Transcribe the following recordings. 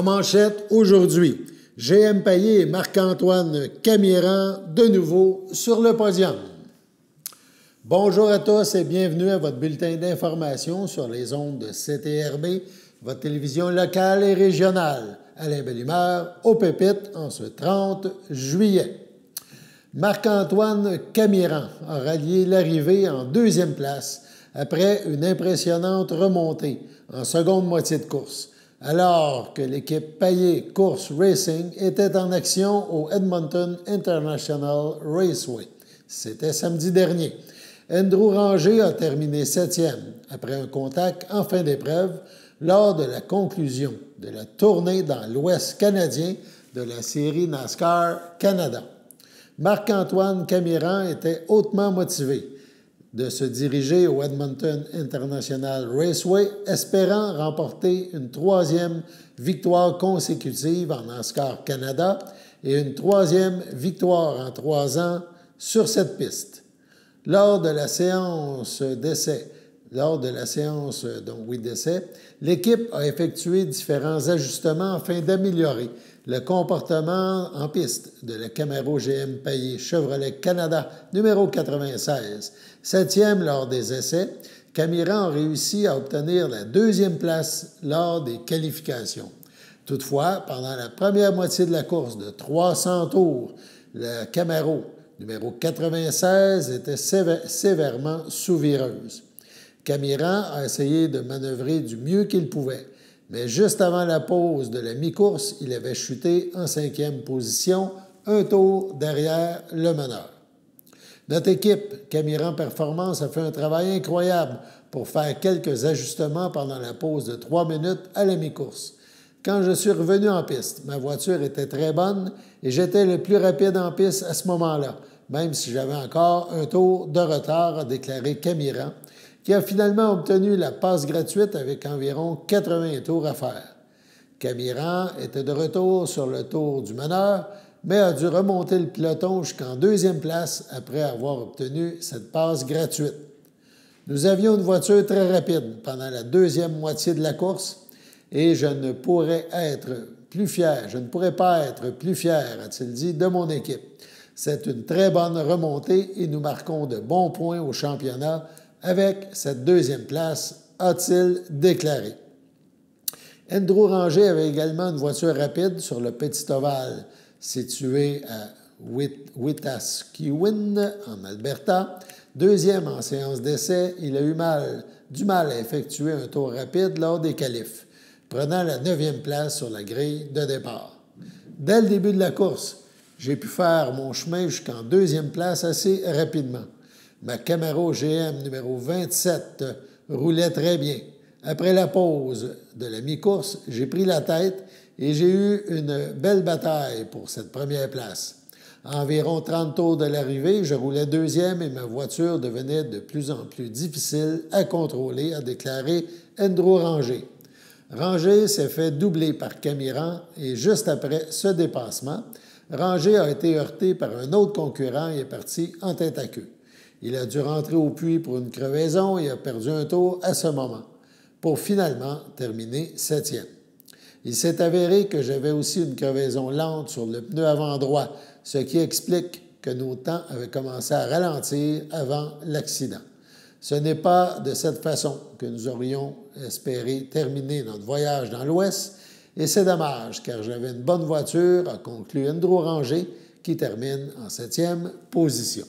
En manchette aujourd'hui, GM Payet et Marc-Antoine Camiran de nouveau sur le podium. Bonjour à tous et bienvenue à votre bulletin d'information sur les ondes de CTRB, votre télévision locale et régionale. Alain Belle-Humeur, au Pépites, en ce 30 juillet. Marc-Antoine Camiran a rallié l'arrivée en deuxième place après une impressionnante remontée en seconde moitié de course, alors que l'équipe Payet Course Racing était en action au Edmonton International Raceway. C'était samedi dernier. Andrew Ranger a terminé 7e après un contact en fin d'épreuve lors de la conclusion de la tournée dans l'Ouest canadien de la série NASCAR Canada. Marc-Antoine Camiran était hautement motivé de se diriger au Edmonton International Raceway, espérant remporter une troisième victoire consécutive en NASCAR Canada et une troisième victoire en 3 ans sur cette piste. Lors de la séance d'essai, l'équipe a effectué différents ajustements afin d'améliorer le comportement en piste de la Camaro GM Payet Chevrolet Canada numéro 96. 7e lors des essais, Camiran a réussi à obtenir la 2e place lors des qualifications. Toutefois, pendant la première moitié de la course de 300 tours, le Camaro numéro 96 était sévèrement sous-vireuse. Camiran a essayé de manœuvrer du mieux qu'il pouvait, mais juste avant la pause de la mi-course, il avait chuté en 5e position, un tour derrière le meneur. Notre équipe, Camiran Performance, a fait un travail incroyable pour faire quelques ajustements pendant la pause de 3 minutes à la mi-course. Quand je suis revenu en piste, ma voiture était très bonne et j'étais le plus rapide en piste à ce moment-là, même si j'avais encore un tour de retard, a déclaré Camiran, qui a finalement obtenu la passe gratuite avec environ 80 tours à faire. Camiran était de retour sur le tour du meneur, mais a dû remonter le peloton jusqu'en 2e place après avoir obtenu cette passe gratuite. Nous avions une voiture très rapide pendant la 2e moitié de la course et je ne pourrais pas être plus fier, a-t-il dit, de mon équipe. C'est une très bonne remontée et nous marquons de bons points au championnat avec cette 2e place, a-t-il déclaré. Andrew Ranger avait également une voiture rapide sur le petit ovale situé à Wetaskiwin, en Alberta. 2e en séance d'essai, il a eu du mal à effectuer un tour rapide lors des qualifs, prenant la 9e place sur la grille de départ. Dès le début de la course, j'ai pu faire mon chemin jusqu'en 2e place assez rapidement. Ma Camaro GM numéro 27 roulait très bien. Après la pause de la mi-course, j'ai pris la tête et j'ai eu une belle bataille pour cette première place. À environ 30 tours de l'arrivée, je roulais 2e et ma voiture devenait de plus en plus difficile à contrôler, a déclaré Andrew Ranger. Ranger s'est fait doubler par Camiran et juste après ce dépassement, Ranger a été heurté par un autre concurrent et est parti en tête à queue. Il a dû rentrer au puits pour une crevaison et a perdu un tour à ce moment, pour finalement terminer 7e. Il s'est avéré que j'avais aussi une crevaison lente sur le pneu avant droit, ce qui explique que nos temps avaient commencé à ralentir avant l'accident. Ce n'est pas de cette façon que nous aurions espéré terminer notre voyage dans l'Ouest, et c'est dommage, car j'avais une bonne voiture, a conclu Andrew Ranger, qui termine en 7e position.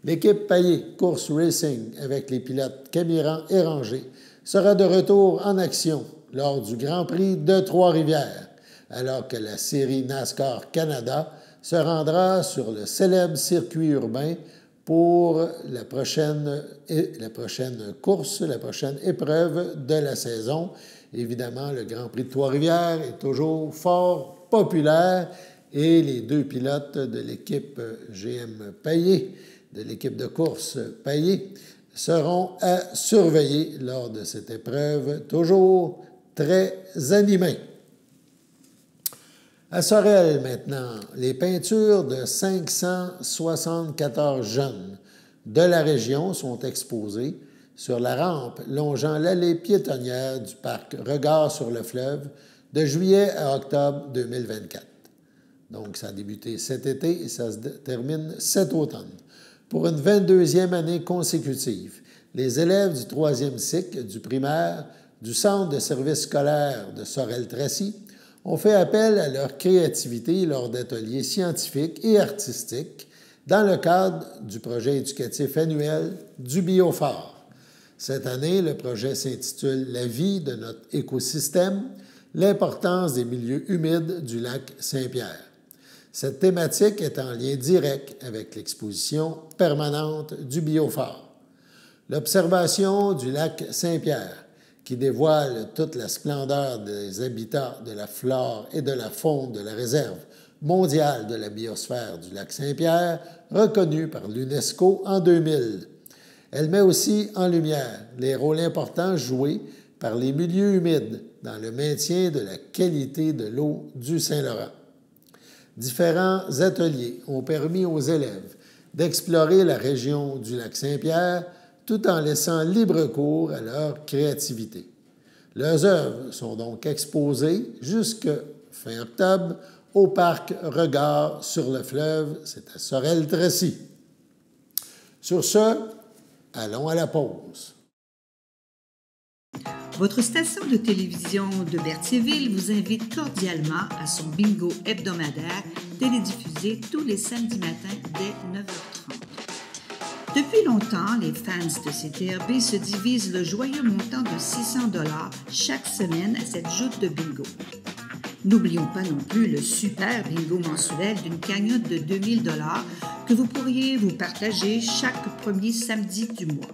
L'équipe Payet Course Racing, avec les pilotes Camiran et Ranger, sera de retour en action lors du Grand Prix de Trois-Rivières, alors que la série NASCAR Canada se rendra sur le célèbre circuit urbain pour la prochaine épreuve de la saison. Évidemment, le Grand Prix de Trois-Rivières est toujours fort populaire et les 2 pilotes de l'équipe GM Payet, de l'équipe de course Payet, seront à surveiller lors de cette épreuve, toujours très animée. À Sorel, maintenant, les peintures de 574 jeunes de la région sont exposées sur la rampe longeant l'allée piétonnière du parc Regard sur le fleuve de juillet à octobre 2024. Donc, ça a débuté cet été et ça se termine cet automne. Pour une 22e année consécutive, les élèves du 3e cycle du primaire du Centre de services scolaires de Sorel-Tracy ont fait appel à leur créativité lors d'ateliers scientifiques et artistiques dans le cadre du projet éducatif annuel du Biophare. Cette année, le projet s'intitule « La vie de notre écosystème, l'importance des milieux humides du lac Saint-Pierre ». Cette thématique est en lien direct avec l'exposition permanente du Biophare. L'observation du lac Saint-Pierre, qui dévoile toute la splendeur des habitats, de la flore et de la faune de la réserve mondiale de la biosphère du lac Saint-Pierre, reconnue par l'UNESCO en 2000. Elle met aussi en lumière les rôles importants joués par les milieux humides dans le maintien de la qualité de l'eau du Saint-Laurent. Différents ateliers ont permis aux élèves d'explorer la région du lac Saint-Pierre tout en laissant libre cours à leur créativité. Leurs œuvres sont donc exposées jusqu'à fin octobre au parc Regard sur le fleuve, c'est à Sorel-Tracy. Sur ce, allons à la pause. Votre station de télévision de Berthierville vous invite cordialement à son bingo hebdomadaire télédiffusé tous les samedis matins dès 9h30. Depuis longtemps, les fans de CTRB se divisent le joyeux montant de 600 $ chaque semaine à cette joute de bingo. N'oublions pas non plus le super bingo mensuel d'une cagnotte de 2000 $ que vous pourriez vous partager chaque premier samedi du mois.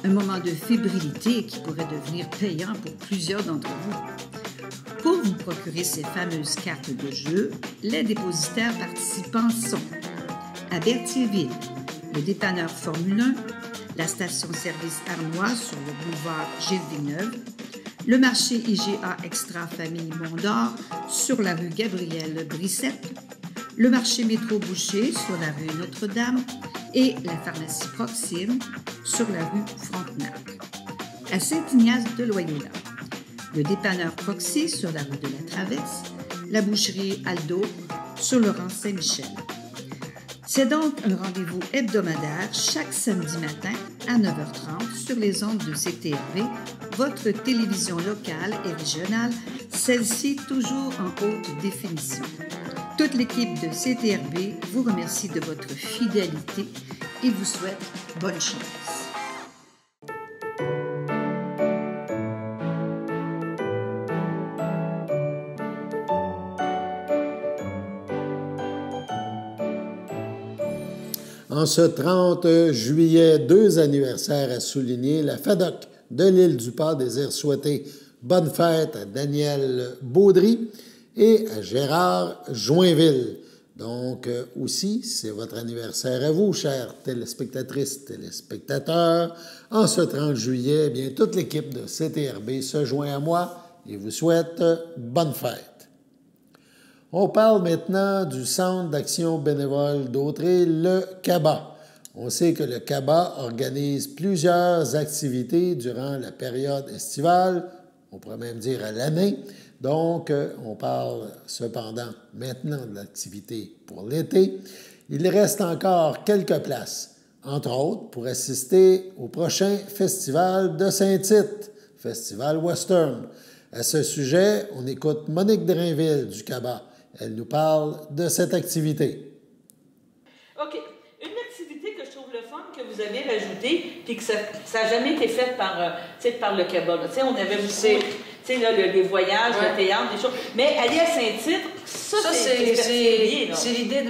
Un moment de fébrilité qui pourrait devenir payant pour plusieurs d'entre vous. Pour vous procurer ces fameuses cartes de jeu, les dépositaires participants sont à Berthierville, le dépanneur Formule 1, la station-service Arnois sur le boulevard Gilles Villeneuve, le marché IGA Extra Famille Mont-d'Or sur la rue Gabrielle Brissette, le marché Métro Boucher sur la rue Notre-Dame et la pharmacie Proxime sur la rue Frontenac. À Saint-Ignace de Loyola, le dépanneur Proxy sur la rue de la Traverse, la boucherie Aldo sur le rang Saint-Michel. C'est donc un rendez-vous hebdomadaire chaque samedi matin à 9h30 sur les ondes de CTRV, votre télévision locale et régionale, celle-ci toujours en haute définition. Toute l'équipe de CTRB vous remercie de votre fidélité et vous souhaite bonne chance. En ce 30 juillet, 2 anniversaires à souligner. La FADOC de l'Île-du-Pas désire souhaiter bonne fête à Daniel Baudry et à Gérard Joinville. Donc, aussi, c'est votre anniversaire à vous, chères téléspectatrices, téléspectateurs. En ce 30 juillet, eh bien, toute l'équipe de CTRB se joint à moi et vous souhaite bonne fête. On parle maintenant du Centre d'action bénévole d'Autrey, le CABA. On sait que le CABA organise plusieurs activités durant la période estivale, on pourrait même dire à l'année. Donc, on parle cependant maintenant de l'activité pour l'été. Il reste encore quelques places, entre autres pour assister au prochain festival de Saint-Tite, Festival Western. À ce sujet, on écoute Monique Drainville du CABA. Elle nous parle de cette activité. OK. Une activité que je trouve le fun, que vous avez rajoutée, puis que ça n'a jamais été fait par le CABA. On avait beaucoup, les voyages, le théâtre, des choses. Mais aller à Saint-Tite, ça c'est l'idée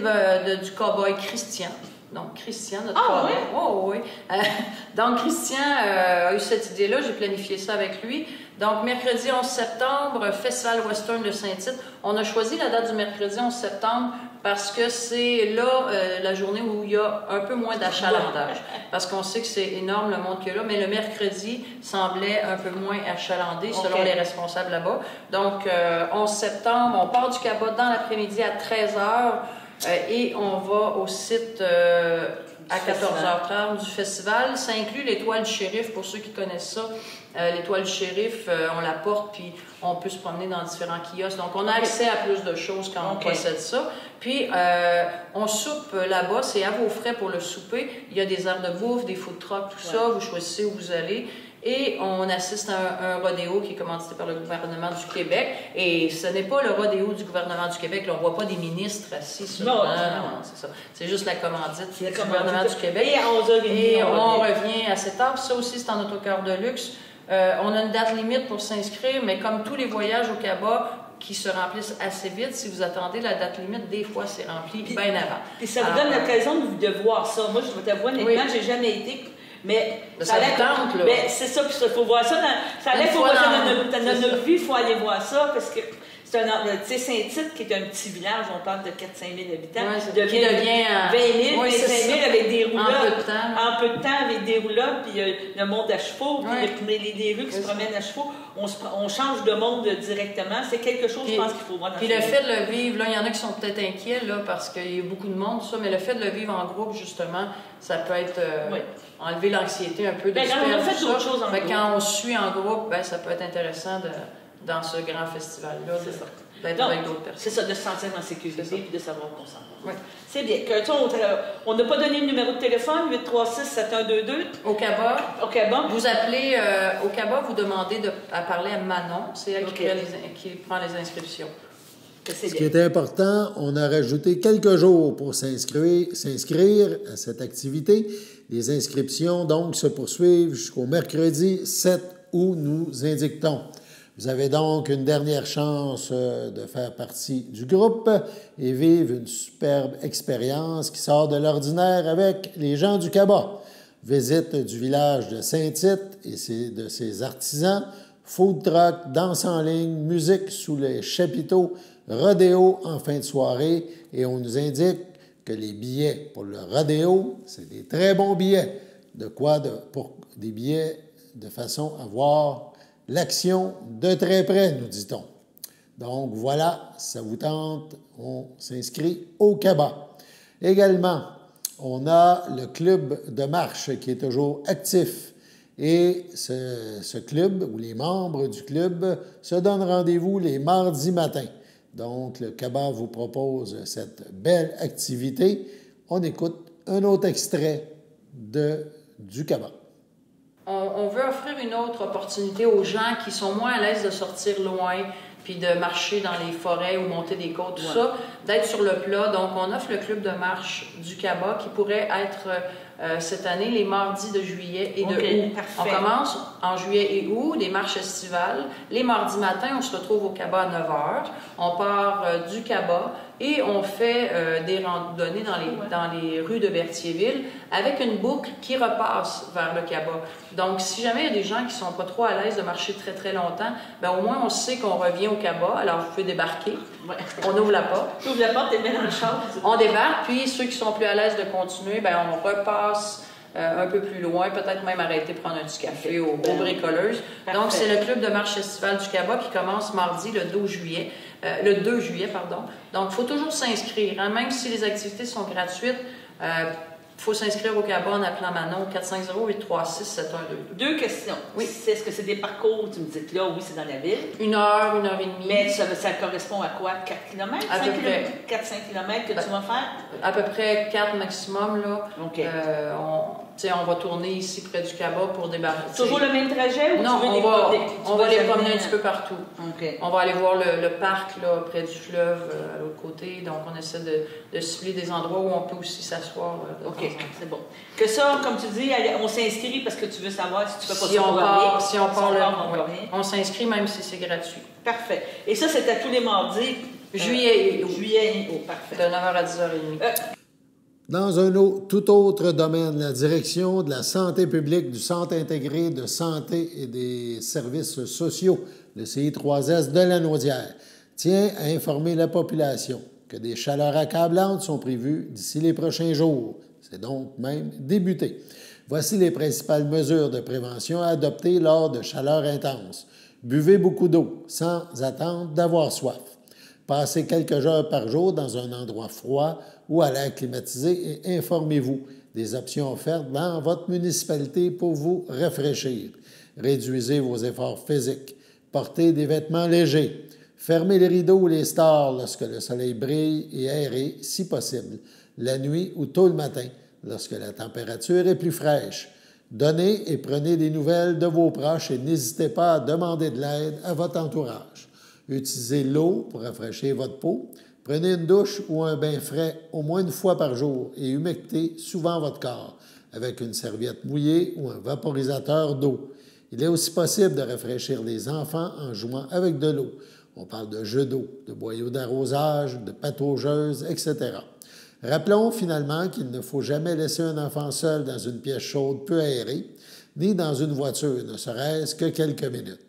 du cow-boy Christian. Donc, Christian, notre cow-boy. Oui? Oh, oui. Donc, Christian a eu cette idée-là. J'ai planifié ça avec lui. Donc, mercredi 11 septembre, Festival Western de Saint-Tite. On a choisi la date du mercredi 11 septembre parce que c'est là la journée où il y a un peu moins d'achalandage. Parce qu'on sait que c'est énorme le monde qu'il y a là, mais le mercredi semblait un peu moins achalandé selon les responsables là-bas. Donc, 11 septembre, on part du CABA dans l'après-midi à 13h et on va au site à 14h30 du festival. Ça inclut l'étoile du shérif, pour ceux qui connaissent ça. L'étoile du shérif, on la porte, puis on peut se promener dans différents kiosques. Donc, on a accès à plus de choses quand on possède ça. Puis, on soupe là-bas, c'est à vos frais pour le souper. Il y a des aires de bouffe, des food trucks, tout ça. Vous choisissez où vous allez. Et on assiste à un rodéo qui est commandité par le gouvernement du Québec. Et ce n'est pas le rodéo du gouvernement du Québec. Là, on ne voit pas des ministres assis sur... Non, c'est ça. C'est juste la commandite du gouvernement du Québec. Et à 11h30, et on revient à cette heure. Ça aussi, c'est en autocar de luxe. On a une date limite pour s'inscrire, mais comme tous les voyages au Caba qui se remplissent assez vite, si vous attendez la date limite, des fois, c'est rempli bien avant. Et ça vous donne l'occasion de voir ça. Moi, je vais t'avouer, honnêtement, j'ai jamais été... Mais ça tente, là. Ben, c'est ça, puis il faut voir ça. Ça allait, il faut voir ça dans notre vie, il faut aller voir ça, parce que c'est un... Tu sais, Saint-Tite, qui est un petit village, on parle de 4-5 000 habitants, devient 20 000, 25 000 avec des roulottes. En peu de temps, avec des roulottes, puis le monde à chevaux, puis les rues qui se promènent à chevaux. On change de monde directement. C'est quelque chose, je pense, qu'il faut voir dans puis le fait de le vivre, là, il y en a qui sont peut-être inquiets, là, parce qu'il y a beaucoup de monde, ça, mais le fait de le vivre en groupe, justement, ça peut être... enlever l'anxiété un peu de mais quand on suit en groupe, ben, ça peut être intéressant dans ce grand festival-là d'être avec d'autres personnes. C'est ça, de se sentir en sécurité et de savoir qu'on s'en va. Oui. C'est bien. On n'a pas donné le numéro de téléphone, 836-7122. Au Caba. Au Caba. Vous appelez au Caba, vous demandez à parler à Manon. C'est elle qui prend les inscriptions. Ce qui est important, on a rajouté quelques jours pour s'inscrire à cette activité. Les inscriptions, donc, se poursuivent jusqu'au mercredi 7 août, nous indique-t-on. Vous avez donc une dernière chance de faire partie du groupe et vivre une superbe expérience qui sort de l'ordinaire avec les gens du Caba. Visite du village de Saint-Tite et de ses artisans, food truck, danse en ligne, musique sous les chapiteaux, rodéo en fin de soirée, et on nous indique que les billets pour le rodéo, c'est des très bons billets. Pour des billets de façon à voir l'action de très près, nous dit-on. Donc voilà, ça vous tente, on s'inscrit au Caba. Également, on a le club de marche qui est toujours actif. Et ce club, ou les membres du club, se donnent rendez-vous les mardis matins. Donc, le Caba vous propose cette belle activité. On écoute un autre extrait du Caba. On veut offrir une autre opportunité aux gens qui sont moins à l'aise de sortir loin, puis de marcher dans les forêts ou monter des côtes, tout ça, d'être sur le plat. Donc, on offre le club de marche du Caba qui pourrait être cette année les mardis de juillet et de août. Parfait. On commence en juillet et août, des marches estivales. Les mardis matins, on se retrouve au Caba à 9h. On part du Caba et on fait des randonnées dans les rues de Berthierville avec une boucle qui repasse vers le Caba. Donc, si jamais il y a des gens qui ne sont pas trop à l'aise de marcher très, très longtemps, bien, au moins, on sait qu'on revient au Caba. Alors, vous pouvez débarquer. Ouais. On ouvre la porte. Tu ouvres la porte et mets dans le char. On débarque, puis ceux qui sont plus à l'aise de continuer, bien, on repasse un peu plus loin, peut-être même arrêter prendre un petit café aux bricoleuses. Parfait. Donc, c'est le club de marche estivale du Caba qui commence mardi, le 2 juillet. Donc, il faut toujours s'inscrire. Hein? Même si les activités sont gratuites, il faut s'inscrire au Caba en appelant Manon 450-836-7122. Deux questions. Oui. Est-ce que c'est des parcours, tu me dis que là, oui, c'est dans la ville? 1 heure, 1 heure et demie. Mais ça correspond à quoi? 4 km? 4-5 km que tu vas faire? À peu près 4 maximum, là. OK. On va tourner ici près du Caba pour débarquer. Toujours le même trajet? Ou non, on va les promener un petit peu partout. Okay. On va aller voir le parc là, près du fleuve à l'autre côté. Donc, on essaie de cibler des endroits où on peut aussi s'asseoir. OK, c'est bon. Que ça, comme tu dis, on s'inscrit parce que tu veux savoir si tu peux pas si on part on s'inscrit même si c'est gratuit. Parfait. Et ça, c'est à tous les mardis? Juillet et août. Parfait. De 9h à 10h30. Dans un tout autre domaine, la direction de la santé publique du Centre intégré de santé et des services sociaux, le CI3S de Lanaudière, tient à informer la population que des chaleurs accablantes sont prévues d'ici les prochains jours. C'est donc même débuté. Voici les principales mesures de prévention à adopter lors de chaleurs intenses. Buvez beaucoup d'eau sans attendre d'avoir soif. Passez quelques heures par jour dans un endroit froid ou à l'air climatisé et informez-vous. des options offertes dans votre municipalité pour vous rafraîchir. Réduisez vos efforts physiques. Portez des vêtements légers. Fermez les rideaux ou les stores lorsque le soleil brille et aérez, si possible, la nuit ou tôt le matin, lorsque la température est plus fraîche. Donnez et prenez des nouvelles de vos proches et n'hésitez pas à demander de l'aide à votre entourage. Utilisez l'eau pour rafraîchir votre peau. Prenez une douche ou un bain frais au moins une fois par jour et humectez souvent votre corps avec une serviette mouillée ou un vaporisateur d'eau. Il est aussi possible de rafraîchir les enfants en jouant avec de l'eau. On parle de jeux d'eau, de boyaux d'arrosage, de pataugeuses, etc. Rappelons finalement qu'il ne faut jamais laisser un enfant seul dans une pièce chaude peu aérée, ni dans une voiture, ne serait-ce que quelques minutes.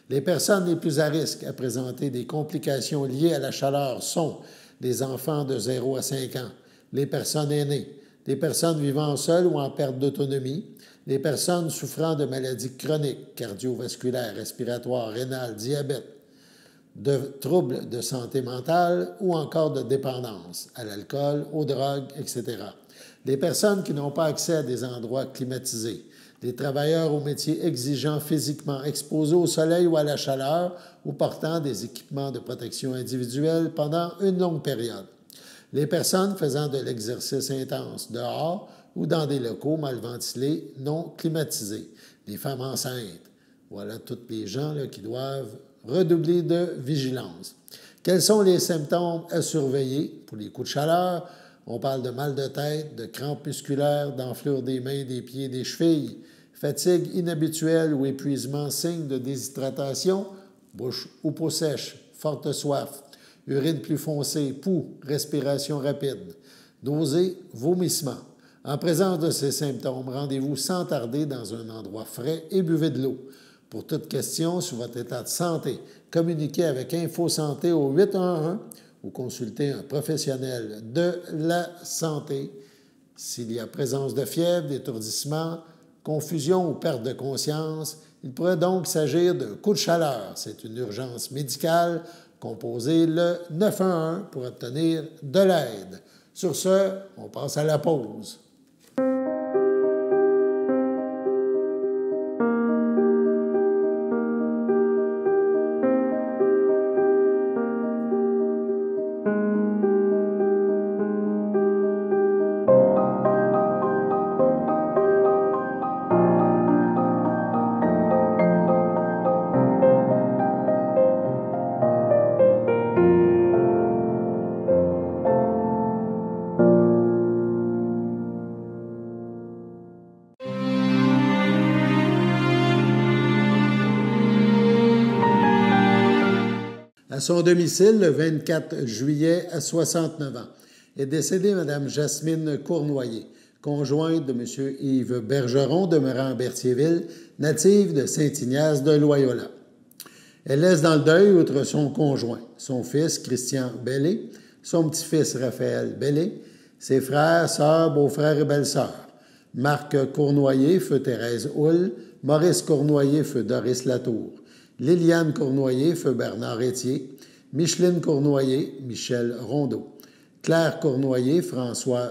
Les personnes les plus à risque à présenter des complications liées à la chaleur sont les enfants de 0 à 5 ans, les personnes aînées, les personnes vivant seules ou en perte d'autonomie, les personnes souffrant de maladies chroniques, cardiovasculaires, respiratoires, rénales, diabète, de troubles de santé mentale ou encore de dépendance à l'alcool, aux drogues, etc. Les personnes qui n'ont pas accès à des endroits climatisés, les travailleurs aux métiers exigeants physiquement, exposés au soleil ou à la chaleur ou portant des équipements de protection individuelle pendant une longue période, les personnes faisant de l'exercice intense dehors ou dans des locaux mal ventilés, non climatisés, les femmes enceintes. Voilà tous les gens là, qui doivent redoubler de vigilance. Quels sont les symptômes à surveiller pour les coups de chaleur? On parle de mal de tête, de crampes musculaires, d'enflure des mains, des pieds, des chevilles, fatigue inhabituelle ou épuisement, signe de déshydratation, bouche ou peau sèche, forte soif, urine plus foncée, poux, respiration rapide, nausées, vomissements. En présence de ces symptômes, rendez-vous sans tarder dans un endroit frais et buvez de l'eau. Pour toute question sur votre état de santé, communiquez avec InfoSanté au 811 ou consultez un professionnel de la santé. S'il y a présence de fièvre, d'étourdissement, confusion ou perte de conscience, il pourrait donc s'agir d'un coup de chaleur. C'est une urgence médicale. Composez le 911 pour obtenir de l'aide. Sur ce, on passe à la pause. À son domicile, le 24 juillet, à 69 ans, est décédée Mme Jasmine Cournoyer, conjointe de M. Yves Bergeron, demeurant à Berthierville, native de Saint-Ignace de Loyola. Elle laisse dans le deuil, outre son conjoint, son fils Christian Bellé, son petit-fils Raphaël Bellé, ses frères, sœurs, beaux-frères et belles-sœurs, Marc Cournoyer, feu Thérèse Houle, Maurice Cournoyer, feu Doris Latour, Liliane Cournoyer, feu Bernard Étier, Micheline Cournoyer, Michel Rondeau, Claire Cournoyer, François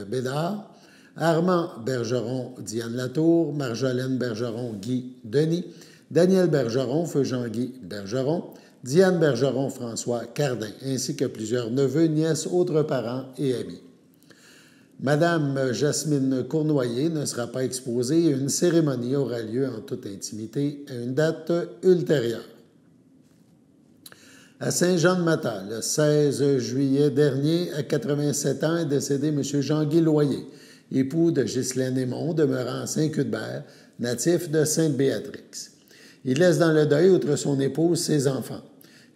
Bédard, Armand Bergeron, Diane Latour, Marjolaine Bergeron, Guy Denis, Daniel Bergeron, feu Jean-Guy Bergeron, Diane Bergeron, François Cardin, ainsi que plusieurs neveux, nièces, autres parents et amis. Madame Jasmine Cournoyer ne sera pas exposée et une cérémonie aura lieu en toute intimité à une date ultérieure. À Saint-Jean-de-Matha, le 16 juillet dernier, à 87 ans, est décédé M. Jean-Guy Loyer, époux de Ghislaine Aymon, demeurant à Saint-Cuthbert, natif de Sainte-Béatrix. Il laisse dans le deuil, outre son épouse, ses enfants.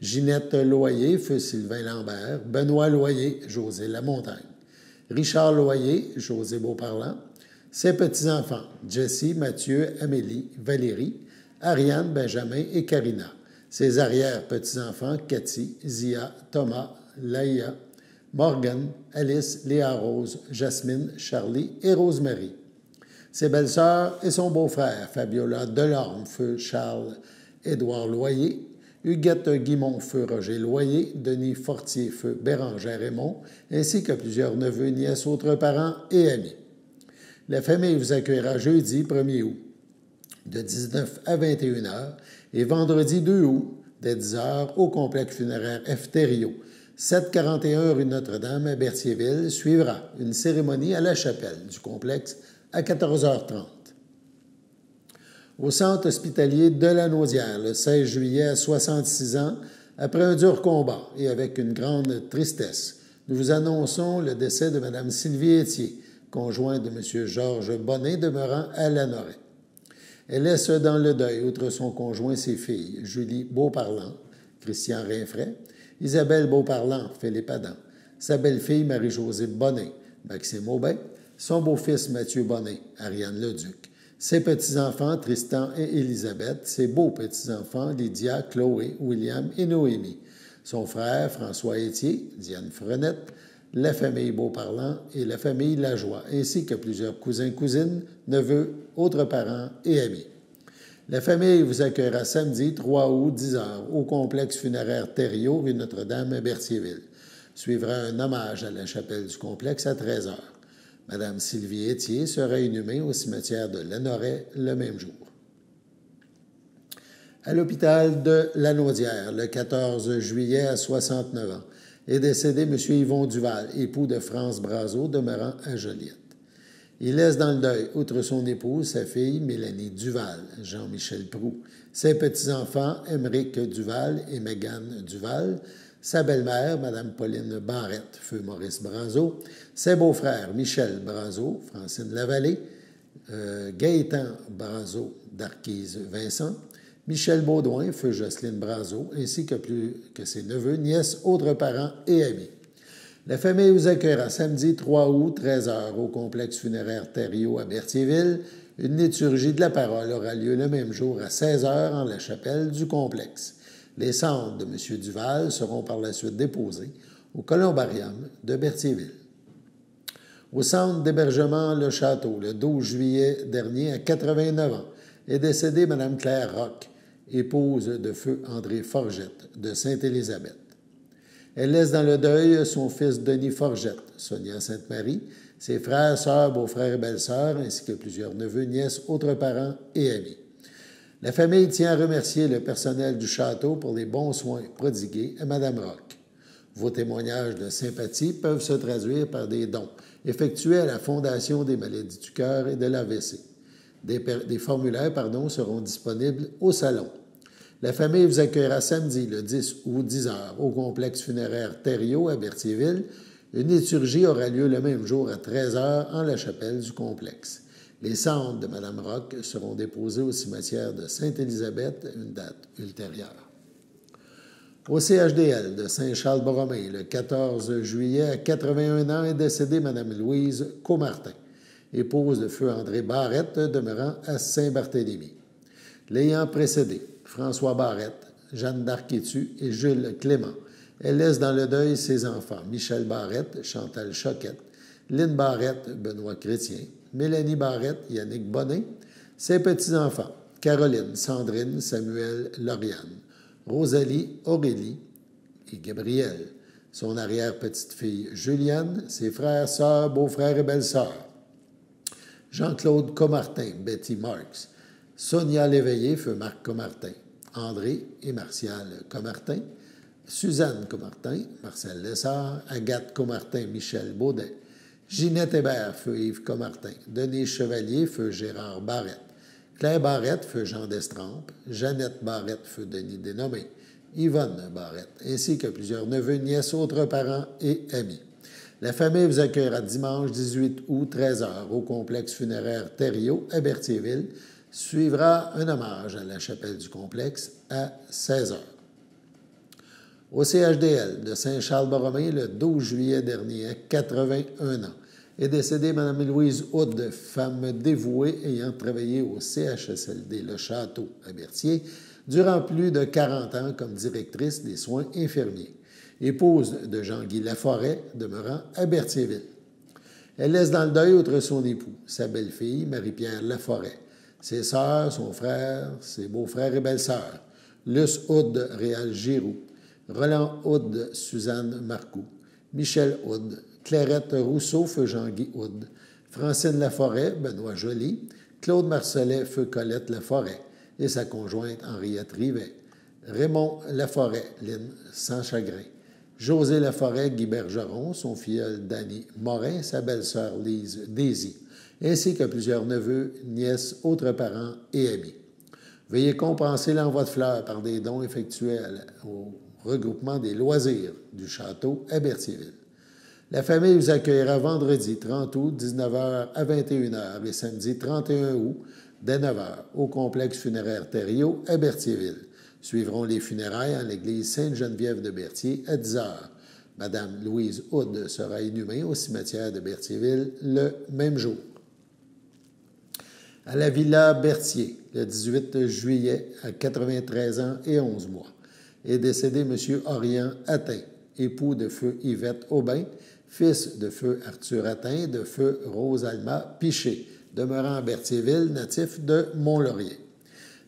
Ginette Loyer, feu Sylvain Lambert, Benoît Loyer, José Lamontagne, Richard Loyer, José Beauparlant, ses petits-enfants, Jessie, Mathieu, Amélie, Valérie, Ariane, Benjamin et Karina, ses arrière-petits-enfants, Cathy, Zia, Thomas, Laïa, Morgan, Alice, Léa Rose, Jasmine, Charlie et Rosemary, ses belles-sœurs et son beau-frère, Fabiola Delorme, feu Charles-Édouard Loyer, Huguette Guimont, feu Roger Loyer, Denis Fortier, feu Bérangère Raymond, ainsi que plusieurs neveux, nièces, autres parents et amis. La famille vous accueillera jeudi 1er août de 19 à 21 heures et vendredi 2 août dès 10 heures au complexe funéraire F. Thériault, 741 rue Notre-Dame à Berthierville. Suivra une cérémonie à la chapelle du complexe à 14h30. Au centre hospitalier de la Naudière, le 16 juillet à 66 ans, après un dur combat et avec une grande tristesse, nous vous annonçons le décès de Mme Sylvie Étier, conjointe de M. Georges Bonnet, demeurant à Lanoret. Elle laisse dans le deuil, outre son conjoint, ses filles, Julie Beauparlant, Christian Rinfray, Isabelle Beauparlant, Philippe Adam, sa belle-fille Marie-Josée Bonnet, Maxime Aubin, son beau-fils Mathieu Bonnet, Ariane Leduc, ses petits-enfants Tristan et Élisabeth, ses beaux-petits-enfants Lydia, Chloé, William et Noémie, son frère François Étier, Diane Frenette, la famille Beauparlant et la famille Lajoie, ainsi que plusieurs cousins, cousines, neveux, autres parents et amis. La famille vous accueillera samedi 3 août 10 heures au complexe funéraire Thériault, rue Notre-Dame à Berthierville. Suivra un hommage à la chapelle du complexe à 13 heures. Madame Sylvie Étier sera inhumée au cimetière de Lanoret le même jour. À l'hôpital de La Naudière, le 14 juillet à 69 ans, est décédé M. Yvon Duval, époux de France Brazeau, demeurant à Joliette. Il laisse dans le deuil, outre son épouse, sa fille Mélanie Duval, Jean-Michel Proux, ses petits-enfants Émeric Duval et Mégane Duval, sa belle-mère, Mme Pauline Barrette, feu Maurice Brazeau, ses beaux-frères Michel Brazeau, Francine Lavallée, Gaétan Brazeau d'Arquise Vincent, Michel Baudouin, feu Jocelyne Brazeau, ainsi que ses neveux, nièces, autres parents et amis. La famille vous accueillera samedi 3 août, 13 heures, au complexe funéraire Thériault à Berthierville. Une liturgie de la parole aura lieu le même jour à 16 heures en la chapelle du complexe. Les cendres de M. Duval seront par la suite déposées au columbarium de Berthierville. Au centre d'hébergement Le Château, le 12 juillet dernier, à 89 ans, est décédée Mme Claire Roch, épouse de feu André Forgette de Sainte-Élisabeth. Elle laisse dans le deuil son fils Denis Forgette, Sonia Sainte-Marie, ses frères, sœurs, beaux-frères et belles-sœurs, ainsi que plusieurs neveux, nièces, autres parents et amis. La famille tient à remercier le personnel du château pour les bons soins prodigués à Mme Roch. Vos témoignages de sympathie peuvent se traduire par des dons effectués à la Fondation des maladies du cœur et de l'AVC. Des formulaires seront disponibles au salon. La famille vous accueillera samedi, le 10 août 10 heures, au complexe funéraire Thériault à Berthierville. Une liturgie aura lieu le même jour à 13 heures en la chapelle du complexe. Les cendres de Mme Roch seront déposées au cimetière de Sainte-Élisabeth à une date ultérieure. Au CHDL de Saint-Charles-Borromée, le 14 juillet, à 81 ans, est décédée Mme Louise Comartin, épouse de feu André Barrette, demeurant à Saint-Barthélemy. L'ayant précédé, François Barrette, Jeanne d'Arquétu et Jules Clément. Elle laisse dans le deuil ses enfants, Michel Barrette, Chantal Choquette, Lynne Barrette, Benoît Chrétien, Mélanie Barrette, Yannick Bonnet, ses petits-enfants, Caroline, Sandrine, Samuel, Lauriane, Rosalie, Aurélie et Gabrielle, son arrière-petite-fille Juliane, ses frères, sœurs, beaux-frères et belles-sœurs, Jean-Claude Comartin, Betty Marks, Sonia Léveillé, feu Marc Comartin, André et Martial Comartin, Suzanne Comartin, Marcel Lessard, Agathe Comartin, Michel Baudet, Ginette Hébert, feu Yves Comartin, Denis Chevalier, feu Gérard Barrette, Claire Barrette, feu Jean d'Estrempe, Jeannette Barrette, feu Denis Dénommé, Yvonne Barrette, ainsi que plusieurs neveux, nièces, autres parents et amis. La famille vous accueillera dimanche 18 août 13 heures au complexe funéraire Thériault à Berthierville. Suivra un hommage à la chapelle du complexe à 16 heures. Au CHDL de Saint-Charles-Borromée, le 12 juillet dernier, à 81 ans, est décédée Mme Louise Houde, femme dévouée ayant travaillé au CHSLD Le Château à Berthier durant plus de 40 ans comme directrice des soins infirmiers, épouse de Jean-Guy Laforêt, demeurant à Berthierville. Elle laisse dans le deuil, outre son époux, sa belle-fille, Marie-Pierre Laforêt, ses sœurs, son frère, ses beaux-frères et belles-sœurs, Luce Houde, Réal Giroux, Roland Houde, Suzanne Marcoux, Michel Houde, Clairette Rousseau, feu Jean-Guy Houde, Francine Laforêt, Benoît Joly, Claude Marcelet, feu Colette Laforêt et sa conjointe Henriette Rivet, Raymond Laforêt, Lynn Sans Chagrin, José Laforêt, Guy Bergeron, son filleul Danny Morin, sa belle-sœur Lise Daisy, ainsi que plusieurs neveux, nièces, autres parents et amis. Veuillez compenser l'envoi de fleurs par des dons effectués au regroupement des loisirs du château à Berthierville. La famille vous accueillera vendredi 30 août, 19h à 21h et samedi 31 août, dès 9h, au complexe funéraire Thériault à Berthierville. Suivront les funérailles en l'église Sainte-Geneviève de Berthier à 10h. Madame Louise Houd sera inhumée au cimetière de Berthierville le même jour. À la Villa Berthier, le 18 juillet, à 93 ans et 11 mois, est décédé M. Orient Attin, époux de feu Yvette Aubin, fils de feu Arthur Attin, de feu Rose-Alma Piché, demeurant à Berthierville, natif de Mont-Laurier.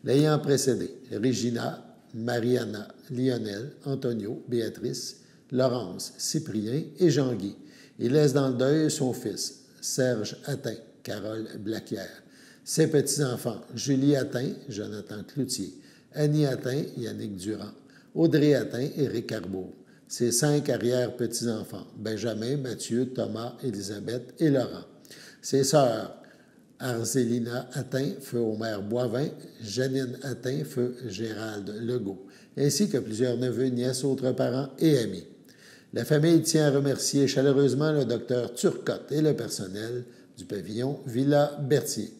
L'ayant précédé, Regina, Mariana, Lionel, Antonio, Béatrice, Laurence, Cyprien et Jean-Guy. Il laisse dans le deuil son fils, Serge Attin, Carole Blaquière, ses petits-enfants, Julie Attin, Jonathan Cloutier, Annie Attin, Yannick Durand, Audrey Attin, Éric Arbour, ses 5 arrière-petits-enfants, Benjamin, Mathieu, Thomas, Élisabeth et Laurent, ses sœurs, Arzélina Attin, feu Omer Boivin, Janine Attin, feu Gérald Legault, ainsi que plusieurs neveux, nièces, autres parents et amis. La famille tient à remercier chaleureusement le docteur Turcotte et le personnel du pavillon Villa Berthier.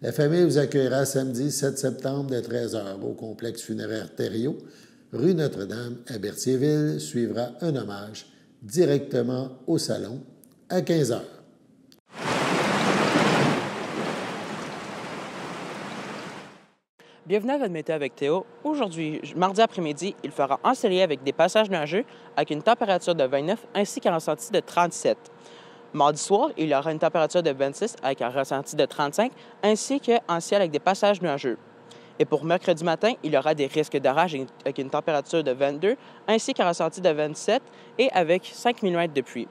La famille vous accueillera samedi 7 septembre dès 13h au complexe funéraire Thériault, rue Notre-Dame à Berthierville. Suivra un hommage directement au salon à 15h. Bienvenue à votre météo avec Théo. Aujourd'hui, mardi après-midi, il fera ensoleillé avec des passages nuageux avec une température de 29 ainsi qu'un ressenti de 37. Mardi soir, il y aura une température de 26 avec un ressenti de 35 ainsi qu'un ciel avec des passages nuageux. Et pour mercredi matin, il y aura des risques d'orage avec une température de 22 ainsi qu'un ressenti de 27 et avec 5 mm de pluie.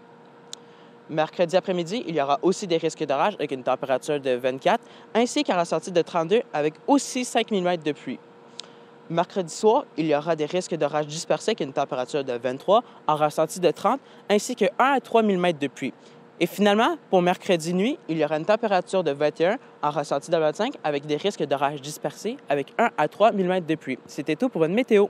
Mercredi après-midi, il y aura aussi des risques d'orage avec une température de 24 ainsi qu'un ressenti de 32 avec aussi 5 mm de pluie. Mercredi soir, il y aura des risques d'orage dispersés avec une température de 23, un ressenti de 30 ainsi que 1 à 3 mm de pluie. Et finalement, pour mercredi nuit, il y aura une température de 21, un ressenti de 25 avec des risques d'orage dispersés avec 1 à 3 mm de pluie. C'était tout pour une météo.